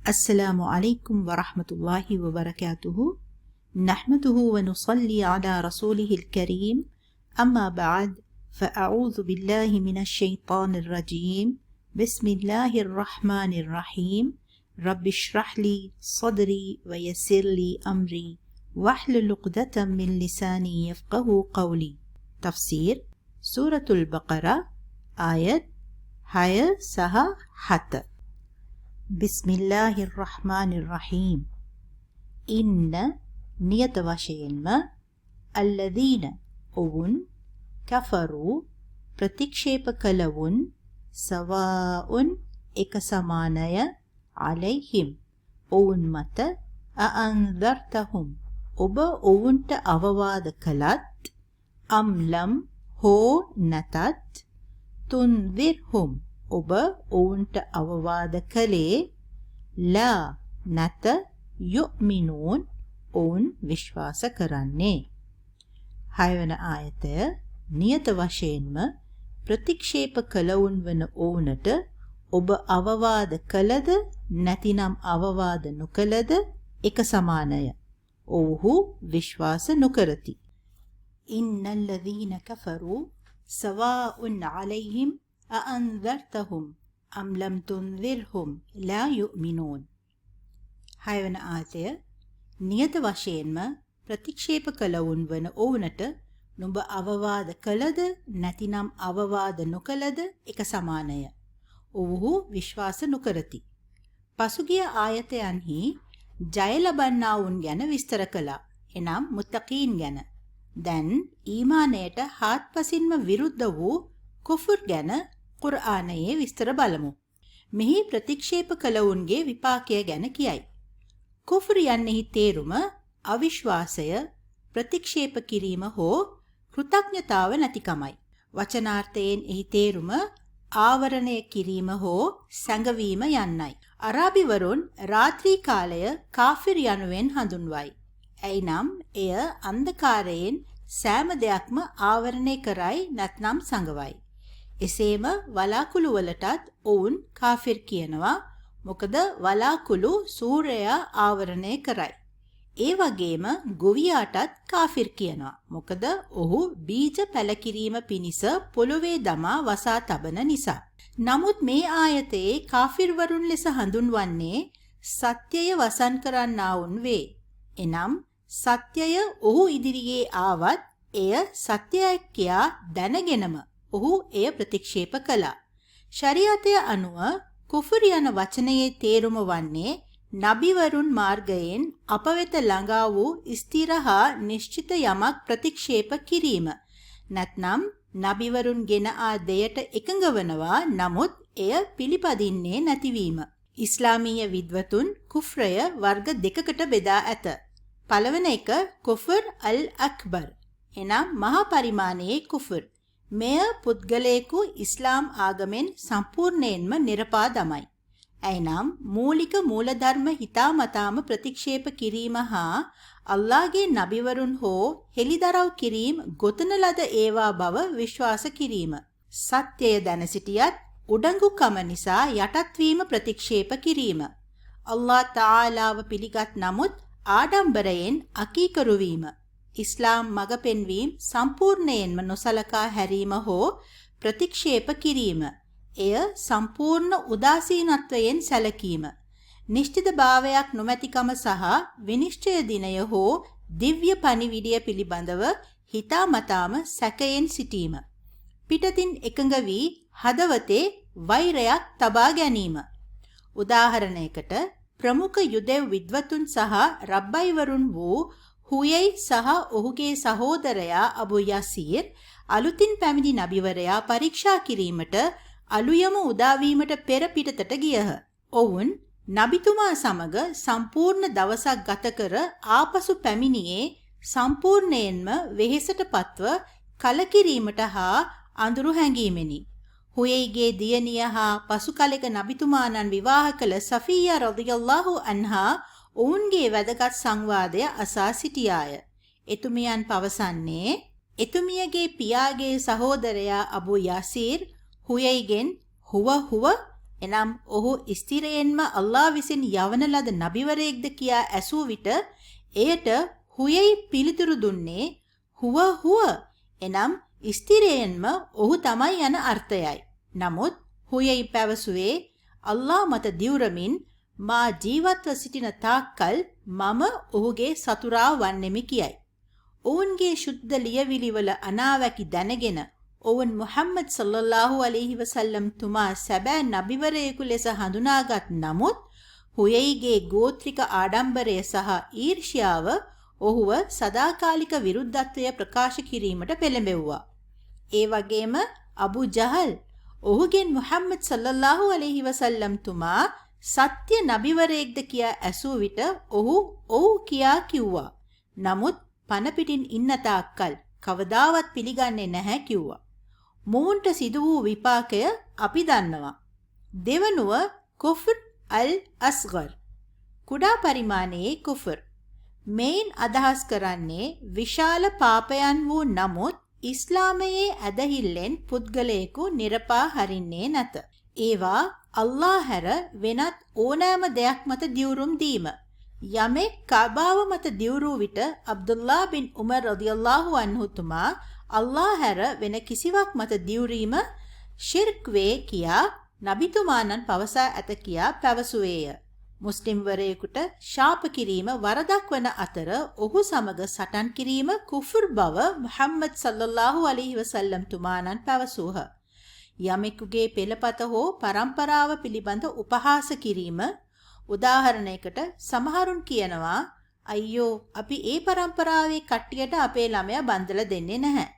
السلام عليكم ورحمة الله وبركاته. نحمده ونصلي على رسوله الكريم. أما بعد فأعوذ بالله من الشيطان الرجيم. بسم الله الرحمن الرحيم. رب اشرح لي صدري ويسر لي أمري واحلل عقدة من لساني يفقه قولي. تفسير سورة البقرة آية 6 සහ 7. بسم الله الرحمن الرحيم. إن නියත වශයෙන්ම الذين ඔවුන් كفروا ප්‍රතික්ෂේප කළවුන් සවාඋන් එක සමානය عليهم ඔවුන් මත أأنذرتهم ඔබ ඔවුන්ට අවවාද කළත් أم لم හෝ නැතත් تنذرهم ඔබ ඔවුන්ට අවවාද කළේ ලා නැත යුමිනූන් ඔවුන් විශ්වාස කරන්නේ. 6 වන ආයතය නියත වශයෙන්ම ප්‍රතික්ෂේප කළවුන් වන ඔවුන්ට ඔබ අවවාද කළද නැතිනම් අවවාද නොකළද එක සමානය. ඔව්හු විශ්වාස නොකරති. ඉන්නල් ලදීන කෆරු සවාඋන් අලයිහිම් أأنذرتهم أم لم تنذرهم لا يؤمنون. 6 වන ආයතය නියත වශයෙන්ම ප්‍රතික්ෂේප කළවුන් වන ඔවුන්ට නුඹ අවවාද කළද නැතිනම් අවවාද නොකළද එක සමානය. ඔව්හු විශ්වාස නොකරති. පසුගිය ආයතයන්හි ජය ලබන්නාවුන් ගැන විස්තර කළා. එනම් මුත්තකීන් ගැන. දැන් ඊමානයට හාත්පසින්ම විරුද්ධ වූ කුෆර් ගැන කුර්ආනයේ විස්තර බලමු. මෙහි ප්‍රතික්ෂේප කළවුන්ගේ විපාකය ගැන කියයි. කුෆර් යන්නෙහි තේරුම අවිශ්වාසය, ප්‍රතික්ෂේප කිරීම හෝ කෘතඥතාව නැතිකමයි. වචනාර්ථයෙන් එහි තේරුම ආවරණය කිරීම හෝ සැඟවීම යන්නයි. අරාබිවරුන් රාත්‍රී කාලය කාෆිර් යනුවෙන් හඳුන්වයි. එයිනම් එය අන්ධකාරයෙන් සෑම දෙයක්ම ආවරණය කරයි නැත්නම් සඟවයි. එසේම වලාකුළු වලටත් ඔවුන් කාෆිර් කියනවා. මොකද වලාකුළු සූර්යයා ආවරණය කරයි. ඒ වගේම ගොවියාටත් කාෆිර් කියනවා. මොකද ඔහු බීජ පැලකිරීම පිණිස පොළොවේ දමා වසා තබන නිසා. නමුත් මේ ආයතයේ කාෆිර්වරුන් ලෙස හඳුන්වන්නේ සත්‍යය වසන් කරන්නාවුන් වේ. එනම් සත්‍යය ඔහු ඉදිරියේ ආවත් එය සත්‍යයක් කියා දැනගෙනම ඔහු එය ප්‍රතික්ෂේප කළා. ශරියතය අනුව කුෆර් යන වචනයේ තේරුම වන්නේ නබිවරුන් මාර්ගයෙන් අප වෙත ළඟා වූ ස්ථිර හා නිශ්චිත යමක් ප්‍රතික්ෂේප කිරීම. නැත්නම් නබිවරුන් ගෙන ආ දෙයට එකඟ වනවා නමුත් එය පිළිපදින්නේ නැතිවීම. ඉස්ලාමීය විද්වතුන් කුෆ්රය වර්ග දෙකකට බෙදා ඇත. පළවන එක කුෆර් අල් අක්බර්. එනම් මහා පරිමාණයේ කුෆර්. මෙය පුද්ගලයෙකු ඉස්ලාම් ආගමෙන් සම්පූර්ණයෙන්ම නිරපා දමයි. එයිනම් මූලික මූලධර්ම හිතාමතාම ප්‍රතික්ෂේප කිරීම හා අල්ලාහගේ නබිවරුන් හෝ හෙළිදරව් කිරීම ගොතන ලද ඒවා බව විශ්වාස කිරීම. සත්‍යය දැන සිටියත් උඩඟුකම නිසා යටත්වීම ප්‍රතික්ෂේප කිරීම. අල්ලාහ් තාලාව පිළිගත් නමුත් ආඩම්බරයෙන් අකීකරු වීම. ඉස්ලාම් මඟ පෙන්වීම සම්පූර්ණයෙන්ම නොසලකා හැරීම හෝ ප්‍රතික්ෂේප කිරීම. එය සම්පූර්ණ උදාසීනත්වයෙන් සැලකීම. නිශ්චිත භාවයක් නොමැතිකම සහ විනිශ්චය දිනය හෝ දිව්‍ය පණිවිඩය පිළිබඳව හිතාමතාම සැකයෙන් සිටීම. පිටතින් එකඟ වී හදවතේ වෛරයක් තබා ගැනීම. උදාහරණයකට ප්‍රමුඛ යුදෙව් විද්වතුන් සහ රබ්බයිවරුන් වූ හුයයි සහ ඔහුගේ සහෝදරයා අබු යසීර් අලුතින් පැමිණි නබිවරයා පරීක්ෂා කිරීමට අලුයම උදාවීමට පෙර පිටතට ගියහ. ඔවුන් නබිතුමා සමග සම්පූර්ණ දවසක් ගත කර ආපසු පැමිණියේ සම්පූර්ණයෙන්ම වෙහෙසට පත්ව කලකිරීමට හා අඳුරු හැඟීමෙනි. හුයයිගේ දියණිය හා පසු කලෙක නබිතුමාණන් විවාහ කළ සෆියා රදියල්ලාහු අන්හා ඔවුන්ගේ වැදගත් සංවාදය අසා සිටියාය. එතුමියන් පවසන්නේ එතුමියගේ පියාගේ සහෝදරයා අබු යසීර් හුයයිගෙන් හුව එනම් ඔහු ස්ථිරයෙන්ම අල්ලා විසින් යවන ලද නබිවරයෙක්ද කියා ඇසූ විට එයට හුයයි පිළිතුරු දුන්නේ හුව එනම් ස්ථිරයෙන්ම ඔහු තමයි යන අර්ථයයි. නමුත් හුයයි පැවසුවේ අල්ලා මත දිවුරමින් මා ජීවත්ව සිටින තාක්කල් මම ඔහුගේ සතුරා වන්නෙමි කියයි. ඔවුන්ගේ ශුද්ධ ලියවිලිවල අනාවැකි දැනගෙන ඔවුන් මුහම්මද් සල්ලල්ලාහු අලයිහි වසල්ලම් තුමා සැබෑ නබිවරයෙකු ලෙස හඳුනාගත් නමුත් හුයයිගේ ගෝත්‍රික ආඩම්බරය සහ ඊර්ෂ්‍යාව ඔහුව සදාකාලික විරුද්ධත්වය ප්‍රකාශ කිරීමට පෙළඹෙව්වා. ඒ වගේම අබු ජහල් ඔහුගෙන් මුහම්මද් සල්ලල්ලාහු අලයිහි වසල්ලම් තුමා සත්‍ය නබිවරයෙක්ද කියා ඇසූ විට ඔහු ඔව් කියා කිව්වා. නමුත් පන පිටින් ඉන්න තාක්කල් කවදාවත් පිළිගන්නේ නැහැ කිව්වා. මොවුන්ට සිදු වූ විපාකය අපි දන්නවා. දෙවනුව කුෆර් අල් අස්ගර් කුඩා පරිමාණයේ කුෆර්. මේන් අදහස් කරන්නේ විශාල පාපයන් වූ නමුත් ඉස්ලාමයේ ඇදහිල්ලෙන් පුද්ගලයෙකු නිරපා හරින්නේ නැත. ඒවා අල්ලා හැර වෙනත් ඕනෑම දෙයක් මත දිවුරුම් දීම. යමෙක් කබාව මත දිවුරූ විට අබ්දුල්ලා බින් උමර් රදියල්ලාහු අන්හු තුමා අල්ලා හැර වෙන කිසිවක් මත දිවුරීම ශිර්ක් වේ කියා නබිතුමාණන් පවසා ඇත කියා පැවසුවේය. මුස්ලිම් වරයෙකුට ශාප කිරීම වරදක් වන අතර ඔහු සමග සටන් කිරීම කුෆර් බව මුහම්මද් සල්ලල්ලාහු අලයිහි වසල්ලම් තුමාණන් පැවසූහ. යමෙකුගේ පෙළපත හෝ පරම්පරාව පිළිබඳ උපහාස කිරීම උදාහරණයකට සමහරුන් කියනවා අයියෝ අපි ඒ පරම්පරාවේ කට්ටියට අපේ ළමයා බන්දලා දෙන්නේ නැහැ.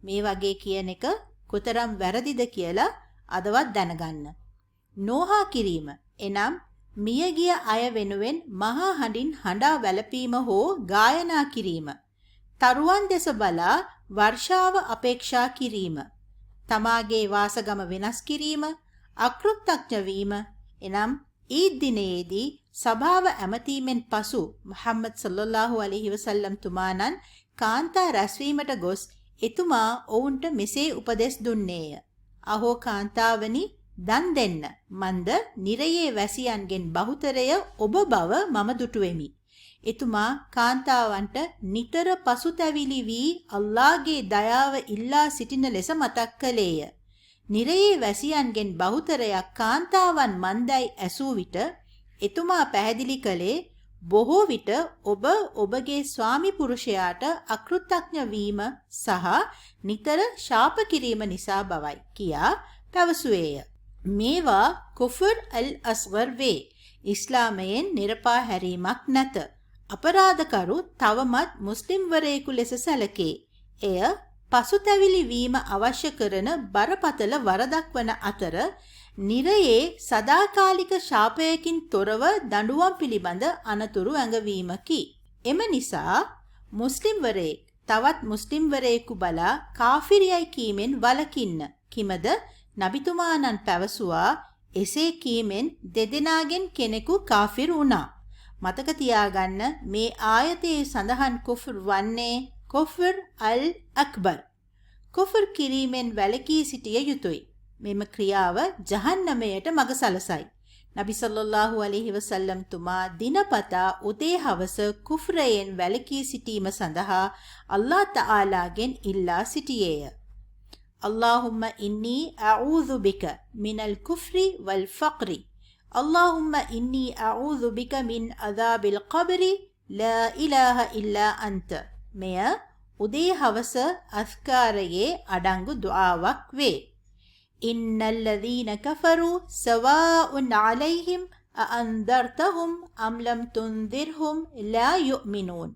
මේ වගේ කියන එක කොතරම් වැරදිද කියලා අදවත් දැනගන්න. නෝහා කිරීම එනම් මියගිය අය වෙනුවෙන් මහා හඬින් හඬා වැළපීම හෝ ගායනා කිරීම. තරුවන් දෙස බලා වර්ෂාව අපේක්ෂා කිරීම. තමාගේ වාසගම වෙනස් කිරීම, අකෘතඥ වීම. එනම් ඊද් දිනයේදී සභාව ඇමතීමෙන් පසු මුහම්මද් සල්ලල්ලාහු අලයිහි වසල්ලම් තුමාණන් කාන්තා රැස්වීමට ගොස් එතුමා ඔවුන්ට මෙසේ උපදෙස් දුන්නේය. අහෝ කාන්තාවනි දන් දෙන්න. මන්ද නිරයේ වැසියන්ගෙන් බහුතරය ඔබ බව මම දුටුවෙමි. එතුමා කාන්තාවන්ට නිතර පසුතැවිලි වී අල්ලාහගේ දයාව ඉල්ලා සිටින ලෙස මතක් කළේය. නිරයේ වැසියන්ගෙන් බහුතරයක් කාන්තාවන් මන්දයි ඇසූ විට එතුමා පැහැදිලි කළේ බොහෝ විට ඔබ ඔබගේ ස්වාමි පුරුෂයාට අකෘතඥ වීම සහ නිතර ශාප කිරීම නිසා බවයි කියා පැවසුවේය. මේවා කුෆර් අල් අස්ගර් වේ. ඉස්ලාමයෙන් නිරපා හැරීමක් නැත. අපරාධකරු තවමත් මුස්ලිම් වරයෙකු ලෙස සැලකේ. එය පසුතැවිලි වීම අවශ්‍ය කරන බරපතල වරදක් වන අතර නිරයේ සදාකාලික ශාපයකින් තොරව දඬුවම් පිළිබඳ අනතුරු ඇඟවීමකි. එම නිසා මුස්ලිම්වරයෙක් තවත් මුස්ලිම්වරයෙකු බලා කාෆිරයයි කීමෙන් වළකින්න. කිමද නබිතුමාණන් පැවසුවා එසේ කීමෙන් දෙදෙනාගෙන් කෙනෙකු කාෆිර් වුණා. මතක තියාගන්න මේ ආයතයේ සඳහන් කුෆර් වන්නේ කුෆර් අල් අක්බර්. කුෆර් කිරීමෙන් වැළකී සිටිය යුතුය. මෙම ක්‍රියාව ජහන්නමයට මඟ සලසයි. නබි සල්ලල්ලාහු අලයිහි වසල්ලම් තුමා දිනපතා උදේ හවස කුෆ්රයෙන් වැළකී සිටීම සඳහා අල්ලාහ් තාලාගෙන් ඉල්ලා සිටියේය. අල්ලාහුම්ම ඉන්නී අඌදු බික මිනල් කුෆ්රි වල් ෆක්රි. අල්ලාහුම්ම ඉන්නී අඌදු බික මින් අදාබිල් ඛබරි ලා ඉලාහා ඉල්ලා අන්ත. මෙය උදේ හවස අස්කාරයේ අඩංගු දුආවක් වේ. ඉන්නල්ලදීන කෆරු සවාඋන් අලයිහිම් අઅන්දර්තහුම් අම් ලම් තුන්දිර්හුම් ලා යුමිනූන්.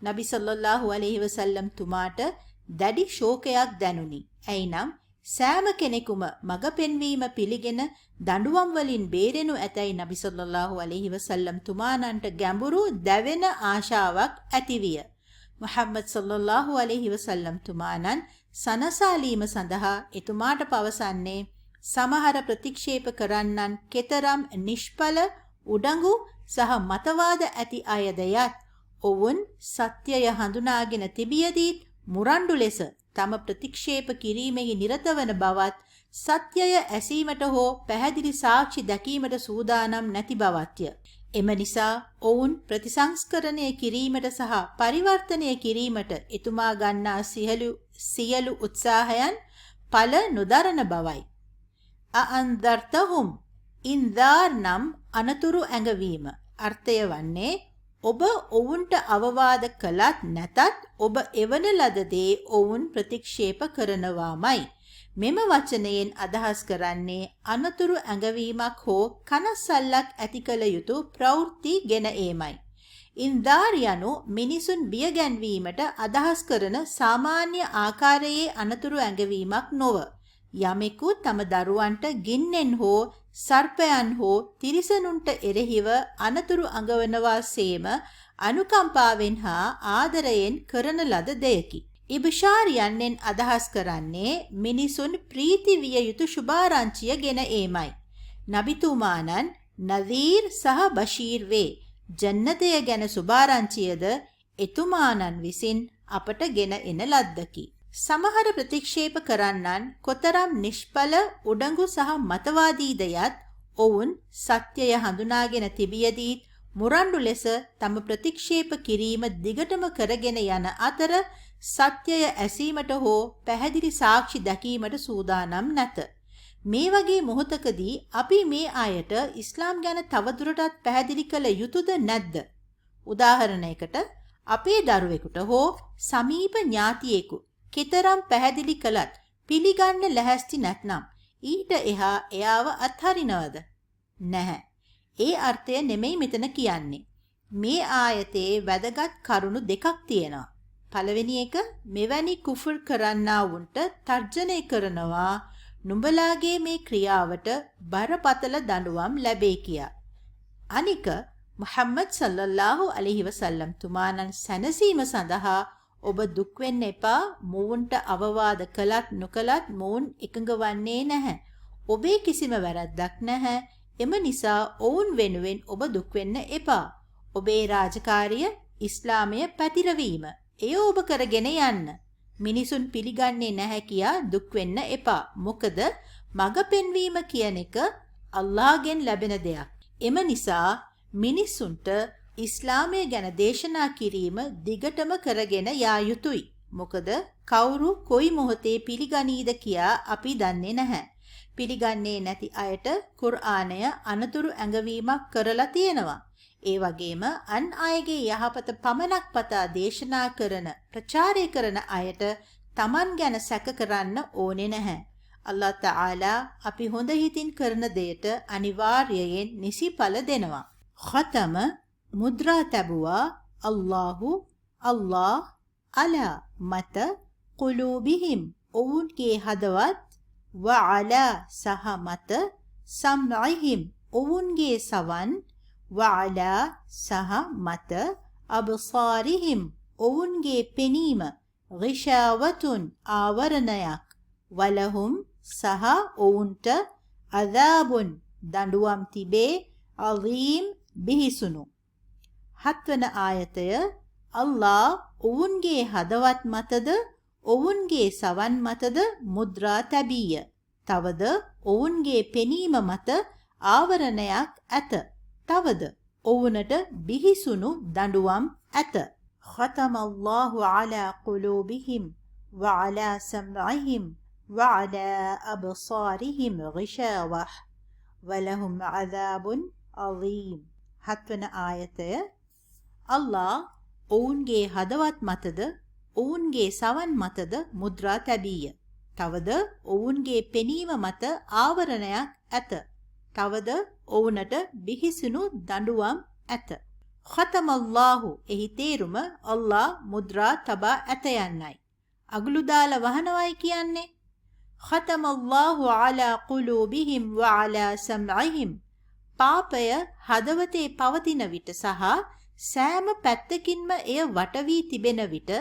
නබි සල්ලල්ලාහු අලයිහි වසල්ලම් තුමාට දැඩි ශෝකයක් දැනුනි. ඇයිනම් සෑම කෙනෙකුම මඟ පෙන්වීම පිළිගෙන දඬුවම් වලින් බේරෙනු ඇතැයි නබි සල්ලල්ලාහු අලයිහි වසල්ලම් තුමාණන්ට ගැඹුරු දැවෙන ආශාවක් ඇතිවිය. මුහම්මද් සල්ලල්ලාහු අලයිහි වසල්ලම් තුමාණන් සනසාලීම සඳහා එතුමාට පවසන්නේ සමහර ප්‍රතික්ෂේප කරන්නන් කෙතරම් නිෂ්ඵල උඩඟු සහ මතවාද ඇති අයදයත් ඔවුන් සත්‍යය හඳුනාගෙන තිබියදීත් මුරණ්ඩු ලෙස තම ප්‍රතික්ෂේප කිරීමෙහි නිරත වන බවත් සත්‍යය ඇසීමට හෝ පැහැදිලි සාක්ෂි දැකීමට සූදානම් නැති බවත්ය. එම නිසා ඔවුන් ප්‍රතිසංස්කරණය කිරීමට සහ පරිවර්තනය කිරීමට එතුමා ගන්නා සියලු උත්සාහයන් ඵල නොදරන බවයි. අඅන්දර්තහුම් ඉන්දාර් නම් අනතුරු ඇඟවීම. අර්ථය වන්නේ ඔබ ඔවුන්ට අවවාද කළත් නැතත් ඔබ එවන ලද දේ ඔවුන් ප්‍රතික්ෂේප කරනවාමයි. මෙම වචනයෙන් අදහස් කරන්නේ අනතුරු ඇඟවීමක් හෝ කනස්සල්ලක් ඇති කළ යුතු ප්‍රවෘත්ති ගෙන ඒමයි. ඉන්දාර් යනු මිනිසුන් බිය ගැන්වීමට අදහස් කරන සාමාන්‍ය ආකාරයේ අනතුරු ඇඟවීමක් නොව යමෙකු තම දරුවන්ට ගින්නෙන් හෝ සර්පයන් හෝ තිරිසනුන්ට එරෙහිව අනතුරු අඟවනවා සේම අනුකම්පාවෙන් හා ආදරයෙන් කරන ලද දෙයකි. ඉබ්ෂාර් යන්නෙන් අදහස් කරන්නේ මිනිසුන් ප්‍රීති විය යුතු සුභාරංචිය ගෙන ඒමයි. නබිතුමාණන් නදීර් සහ බෂීර් වේ. ජන්නතය ගැන සුභාරංචියද එතුමාණන් විසින් අපට ගෙන එන ලද්දකි. සමහර ප්‍රතික්ෂේප කරන්නන් කොතරම් නිෂ්ඵල උඩඟු සහ මතවාදී දයත් ඔවුන් සත්‍යය හඳුනාගෙන තිබියදීත් මුරණ්ඩු ලෙස තම ප්‍රතික්ෂේප කිරීම දිගටම කරගෙන යන අතර සත්‍යය ඇසීමට හෝ පැහැදිලි සාක්ෂි දැකීමට සූදානම් නැත. මේ වගේ මොහොතකදී අපි මේ අයට ඉස්ලාම් ගැන තවදුරටත් පැහැදිලි කළ යුතුද නැද්ද? උදාහරණයකට අපේ දරුවෙකුට හෝ සමීප ඥාතියෙකු කෙතරම් පැහැදිලි කළත් පිළිගන්න ලැහැස්ති නැත්නම් ඊට එහා එයාව අත්හරිනවද? නැහැ. ඒ අර්ථය නෙමෙයි මෙතන කියන්නේ. මේ ආයතේ වැදගත් කරුණු දෙකක් තියෙනවා. පළවෙනි එක මෙවැනි කුෆර් කරන්නා වුන්ට තර්ජනය කරනවා නුඹලාගේ මේ ක්‍රියාවට බරපතල දඬුවම් ලැබේ කියා. අනික මුහම්මද් සල්ලල්ලාහු අලයිහි වසල්ලම් තුමාණන් සැනසීම සඳහා ඔබ දුක් වෙන්න එපා. මොවුන්ට අවවාද කළත් නොකළත් මොවුන් එකඟ වන්නේ නැහැ. ඔබේ කිසිම වැරැද්දක් නැහැ. එම නිසා ඔවුන් වෙනුවෙන් ඔබ දුක් වෙන්න එපා. ඔබේ රාජකාරිය ඉස්ලාමය පැතිරවීම. එය ඔබ කරගෙන යන්න. මිනිසුන් පිළිගන්නේ නැහැ කියා දුක් වෙන්න එපා. මොකද මඟ පෙන්වීම කියන එක අල්ලාහ්ගෙන් ලැබෙන දෙයක්. එම නිසා මිනිසුන්ට ඉස්ලාමය ගැන දේශනා කිරීම දිගටම කරගෙන යා යුතුයි. මොකද කවුරු කොයි මොහොතේ පිළිගනීද කියා අපි දන්නේ නැහැ. පිළිගන්නේ නැති අයට කුර්ආනය අනතුරු ඇඟවීමක් කරලා තියෙනවා. ඒ වගේම අන් අයගේ යහපත පමණක් පතා දේශනා කරන ප්‍රචාරය කරන අයට Taman ගැන සැක කරන්න ඕනේ නැහැ. අල්ලාහ් තාලා අපි හොඳ හිතින් කරන දෙයට අනිවාර්යයෙන් නිසිඵල දෙනවා. ඛතම මුද්‍රා තැබුවා අල්ලාහ් අලා මත කුලූබිහිම් ඔවුන්ගේ හදවත් වඅලා සහ මත සම්යිහිම් ඔවුන්ගේ සවන් වඅලා සහ මත අබ්සාරිහිම් ඔවුන්ගේ පෙනීම ගිෂාවතුන් ආවරණයක් වලහුම් සහ ඔවුන්ට අදාබුන් දඬුවම් තිබේ අලීම් බිහිසුණු. 7 වන ආයතය අල්ලාහ් ඔවුන්ගේ හදවත් මතද ඔවුන්ගේ සවන් මතද මුද්‍රා තැබීය. තවද ඔවුන්ගේ පෙනීම මත ආවරණයක් ඇත. තවද ඔවුනට බිහිසුණු දඬුවම් ඇත. ختم الله على قلوبهم وعلى سمعهم وعلى أبصارهم غشاوة ولهم عذاب عظيم. 7 වන ආයතය අල්ලාහ් ඔවුන්ගේ හදවත් මතද ඔවුන්ගේ සවන් මතද මුද්‍රා තැබීය. තවද ඔවුන්ගේ පෙනීම මත ආවරණයක් ඇත. තවද ඔවුනට බිහිසුණු දඬුවම් ඇත. ඛතමල්ලාහු එහි තේරුම අල්ලාහ් මුද්‍රා තබා ඇත යන්නයි. අගලු දාලා වහනවයි කියන්නේ. ඛතමල්ලාහු අලා කුලූබිහිම් වඅලා සම්යිහිම් පාපය හදවතේ පවතින විට සහ සෑම පැත්තකින්ම එය වට වී තිබෙන විට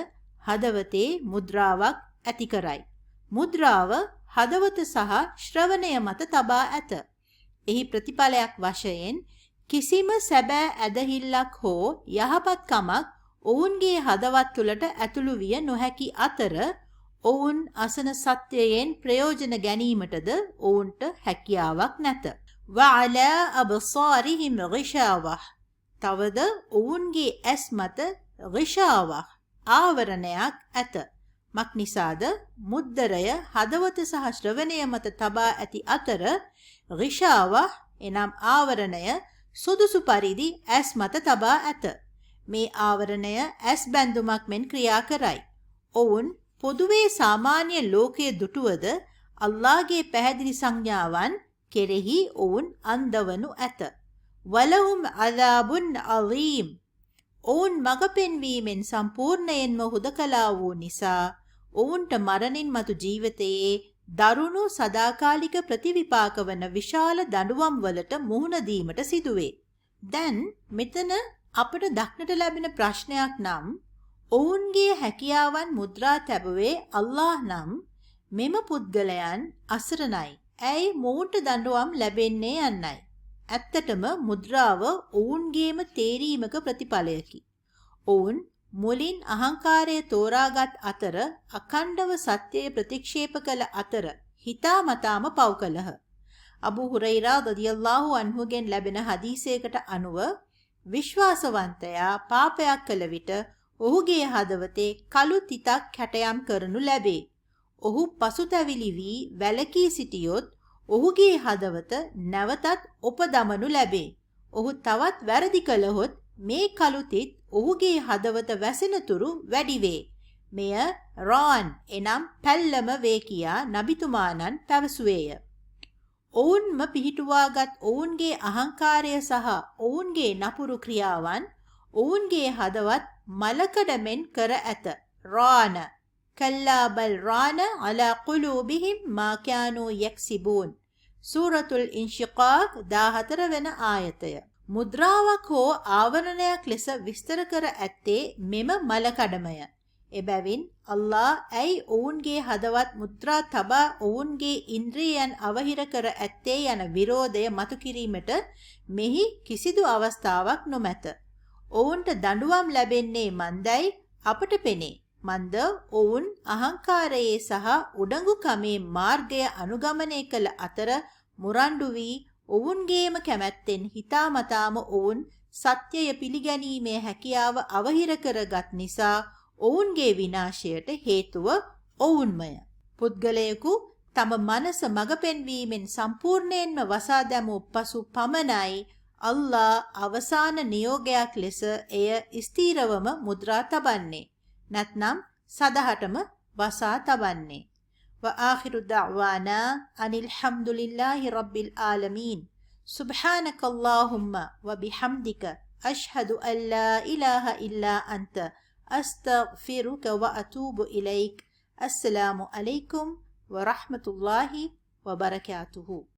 හදවතේ මුද්‍රාවක් ඇති කරයි. මුද්‍රාව හදවත සහ ශ්‍රවණය මත තබා ඇත. එහි ප්‍රතිඵලයක් වශයෙන් කිසිම සැබෑ ඇදහිල්ලක් හෝ යහපත් කමක් ඔවුන්ගේ හදවත් තුළට ඇතුළු විය නොහැකි අතර ඔවුන් අසන සත්‍යයෙන් ප්‍රයෝජන ගැනීමටද ඔවුන්ට හැකියාවක් නැත. වඅලා අබ්සාරිහිම් ගිෂාවහ්. තවද ඔවුන්ගේ ඇස් මත ගිෂාවහ් ආවරණයක් ඇත. මක් නිසාද? මුද්දරය හදවත සහ ශ්‍රවණය මත තබා ඇති අතර ගිෂාවහ් එනම් ආවරණය සුදුසු පරිදි ඇස් මත තබා ඇත. මේ ආවරණය ඇස් බැඳුමක් මෙන් ක්‍රියා කරයි. ඔවුන් පොදුවේ සාමාන්‍ය ලෝකයේ දුටුවද අල්ලාහගේ පැහැදිලි සංඥාවන් කෙරෙහි ඔවුන් අන්ධවනු ඇත. වලහුම් අදාබුන් අලීම්. ඔවුන් මඟ පෙන්වීමෙන් සම්පූර්ණයෙන්ම හුදකලා වූ නිසා ඔවුන්ට මරණින් මතු ජීවිතයේ දරුණු සදාකාලික ප්‍රතිවිපාක වන විශාල දඬුවම් වලට මුහුණ දීමට සිදුවේ. දැන් මෙතන අපට දක්නට ලැබෙන ප්‍රශ්නයක් නම් ඔවුන්ගේ හැකියාවන් මුද්‍රා තැබුවේ අල්ලාහ් නම් මෙම පුද්ගලයන් අසරණයි. ඇයි මොවුන්ට දඬුවම් ලැබෙන්නේ යන්නයි. ඇත්තටම මුද්‍රාව ඔවුන්ගේම තේරීමක ප්‍රතිඵලයකි. ඔවුන් මුලින් අහංකාරය තෝරාගත් අතර අඛණ්ඩව සත්‍යය ප්‍රතික්ෂේප කළ අතර හිතාමතාම පව් කළහ. අබූ හුරෛරා රදියල්ලාහු අන්හුගෙන් ලැබෙන හදීසයකට අනුව විශ්වාසවන්තයා පාපයක් කළ විට ඔහුගේ හදවතේ කළු තිතක් කැටයම් කරනු ලැබේ. ඔහු පසුතැවිලි වී වැළකී සිටියොත් ඔහුගේ හදවත නැවතත් උපදමනු ලැබේ. ඔහු තවත් වැරදි කළහොත් මේ කළු තිත් ඔහුගේ හදවත වැසෙනතුරු වැඩි වේ. මෙය රාන් එනම් පැල්ලම වේ කියා නබිතුමාණන් පැවසුවේය. ඔවුන්ම පිහිටුවාගත් ඔවුන්ගේ අහංකාරය සහ ඔවුන්ගේ නපුරු ක්‍රියාවන් ඔවුන්ගේ හදවත් මලකඩ මෙන් කර ඇත. රාන කල්ලා බල් රාන අලා කුලූබිහිම් මා කානූ යක්සිබූන්. සූරතුල් ඉන්ෂිකාක් 14 වෙන ආයතය. මුද්‍රාවක් හෝ ආවරණයක් ලෙස විස්තර කර ඇත්තේ මෙම මලකඩමය. එබැවින් අල්ලාහ් ඇයි ඔවුන්ගේ හදවත් මුද්‍රා තබා ඔවුන්ගේ ඉන්ද්‍රියයන් අවහිර කර ඇත්තේ යන විරෝධය මතු කිරීමට මෙහි කිසිදු අවස්ථාවක් නොමැත. ඔවුන්ට දඬුවම් ලැබෙන්නේ මන්දයි අපට පෙනේ. මන්ද ඔවුන් අහංකාරයේ සහ උඩඟුකමේ මාර්ගය අනුගමනය කළ අතර මුරණ්ඩු වී ඔවුන්ගේම කැමැත්තෙන් හිතාමතාම ඔවුන් සත්‍යය පිළිගැනීමේ හැකියාව අවහිර කරගත් නිසා ඔවුන්ගේ විනාශයට හේතුව ඔවුන්මය. පුද්ගලයෙකු තම මනස මඟ පෙන්වීමෙන් සම්පූර්ණයෙන්ම වසා දැමූ පසු පමණයි අල්ලාහ් අවසාන නියෝගයක් ලෙස එය ස්ථීරවම මුද්‍රා තබන්නේ. නැත්නම් සදහටම වසා තබන්නේ. وآخر دعوانا أن الحمد لله رب العالمين سبحانك اللهم وبحمدك أشهد أن لا إله إلا أنت أستغفرك وأتوب إليك السلام عليكم ورحمة الله وبركاته.